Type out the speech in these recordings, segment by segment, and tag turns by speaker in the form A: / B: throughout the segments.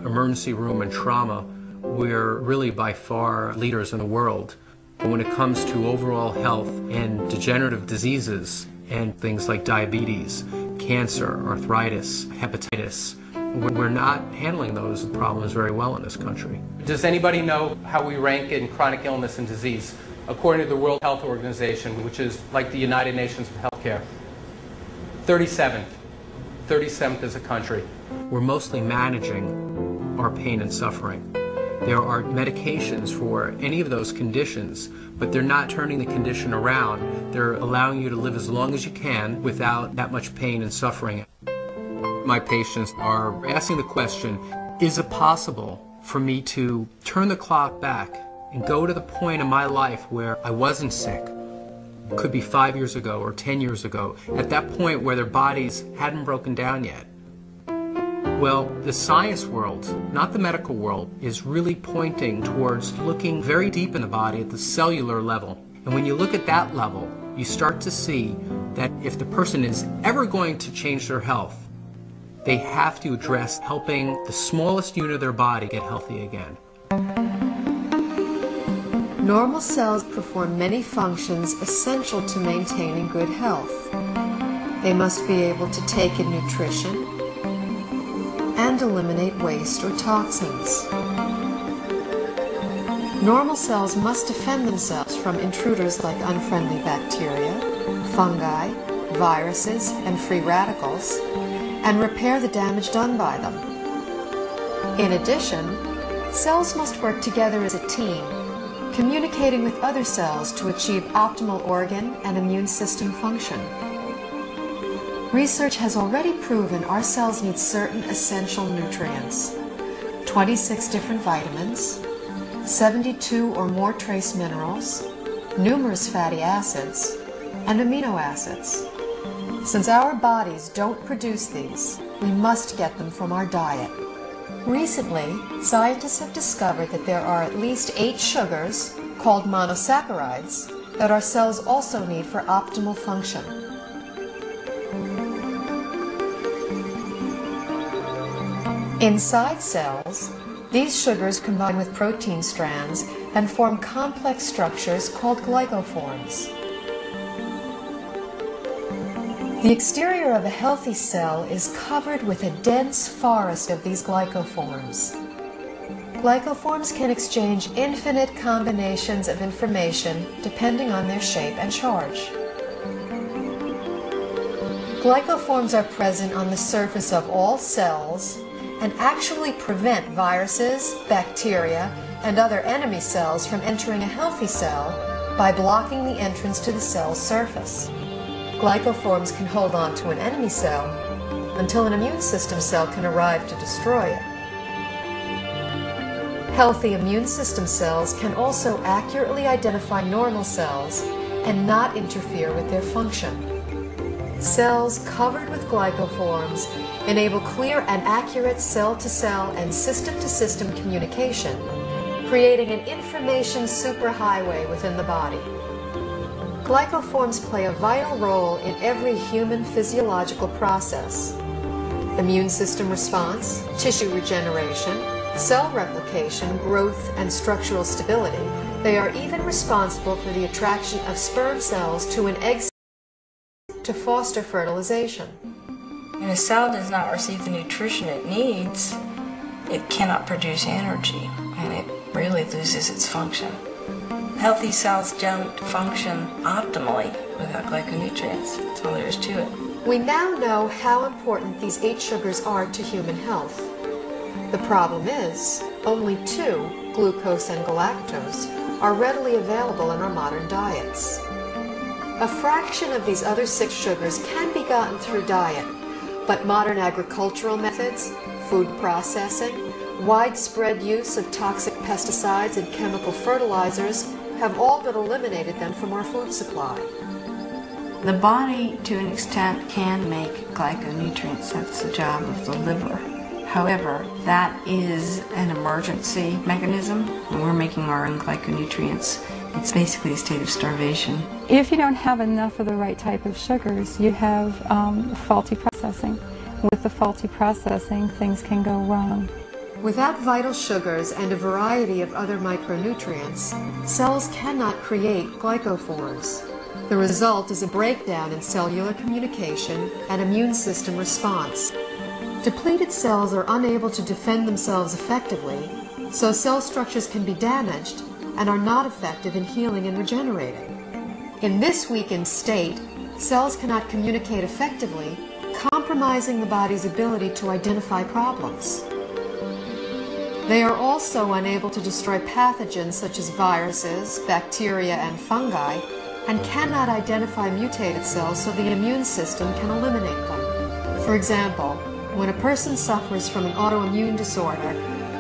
A: emergency room and trauma, we're really by far leaders in the world. But when it comes to overall health and degenerative diseases and things like diabetes, cancer, arthritis, hepatitis, we're not handling those problems very well in this country.
B: Does anybody know how we rank in chronic illness and disease? According to the World Health Organization, which is like the United Nations of Healthcare, 37th. 37th as a country.
A: We're mostly managing our pain and suffering. There are medications for any of those conditions, but they're not turning the condition around. They're allowing you to live as long as you can without that much pain and suffering. My patients are asking the question, is it possible for me to turn the clock back and go to the point in my life where I wasn't sick? It could be 5 years ago or 10 years ago, at that point where their bodies hadn't broken down yet. Well, the science world, not the medical world, is really pointing towards looking very deep in the body at the cellular level. And when you look at that level, you start to see that if the person is ever going to change their health, they have to address helping the smallest unit of their body get healthy again.
C: Normal cells perform many functions essential to maintaining good health. They must be able to take in nutrition and eliminate waste or toxins. Normal cells must defend themselves from intruders like unfriendly bacteria, fungi, viruses, and free radicals, and repair the damage done by them. In addition, cells must work together as a team, communicating with other cells to achieve optimal organ and immune system function. Research has already proven our cells need certain essential nutrients, 26 different vitamins, 72 or more trace minerals, numerous fatty acids, and amino acids. Since our bodies don't produce these, we must get them from our diet. Recently, scientists have discovered that there are at least 8 sugars, called monosaccharides, that our cells also need for optimal function. Inside cells, these sugars combine with protein strands and form complex structures called glycoforms. The exterior of a healthy cell is covered with a dense forest of these glycoforms. Glycoforms can exchange infinite combinations of information depending on their shape and charge. Glycoforms are present on the surface of all cells and actually prevent viruses, bacteria, and other enemy cells from entering a healthy cell by blocking the entrance to the cell's surface. Glycoforms can hold on to an enemy cell until an immune system cell can arrive to destroy it. Healthy immune system cells can also accurately identify normal cells and not interfere with their function. Cells covered with glycoforms enable clear and accurate cell-to-cell and system-to-system communication, creating an information superhighway within the body. Glycoforms play a vital role in every human physiological process: immune system response, tissue regeneration, cell replication, growth, and structural stability. They are even responsible for the attraction of sperm cells to an egg cell to foster fertilization.
D: When a cell does not receive the nutrition it needs, it cannot produce energy, and it really loses its function. Healthy cells don't function optimally without glyconutrients. That's all there is to it.
C: We now know how important these 8 sugars are to human health. The problem is, only 2, glucose and galactose, are readily available in our modern diets. A fraction of these other 6 sugars can be gotten through diet, but modern agricultural methods, food processing, widespread use of toxic pesticides and chemical fertilizers have all but eliminated them from our food supply.
E: The body, to an extent, can make glyconutrients. That's the job of the liver. However, that is an emergency mechanism. When we're making our own glyconutrients, it's basically a state of starvation.
F: If you don't have enough of the right type of sugars, you have faulty processing. With the faulty processing, things can go wrong.
C: Without vital sugars and a variety of other micronutrients, cells cannot create glycophores. The result is a breakdown in cellular communication and immune system response. Depleted cells are unable to defend themselves effectively, so cell structures can be damaged and are not effective in healing and regenerating. In this weakened state, cells cannot communicate effectively, compromising the body's ability to identify problems. They are also unable to destroy pathogens such as viruses, bacteria, and fungi, and cannot identify mutated cells so the immune system can eliminate them. For example, when a person suffers from an autoimmune disorder,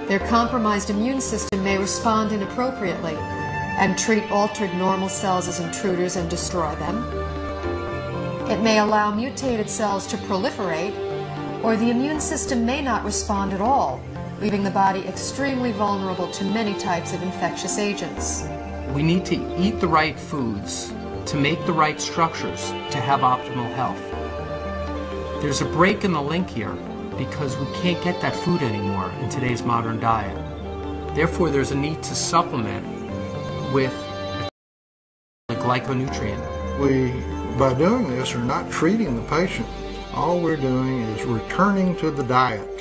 C: their compromised immune system may respond inappropriately and treat altered normal cells as intruders and destroy them. It may allow mutated cells to proliferate, or the immune system may not respond at all, leaving the body extremely vulnerable to many types of infectious agents.
A: We need to eat the right foods to make the right structures to have optimal health. There's a break in the link here because we can't get that food anymore in today's modern diet. Therefore, there's a need to supplement with a glyconutrient.
G: We, by doing this, are not treating the patient. All we're doing is returning to the diet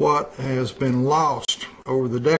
G: what has been lost over the decades.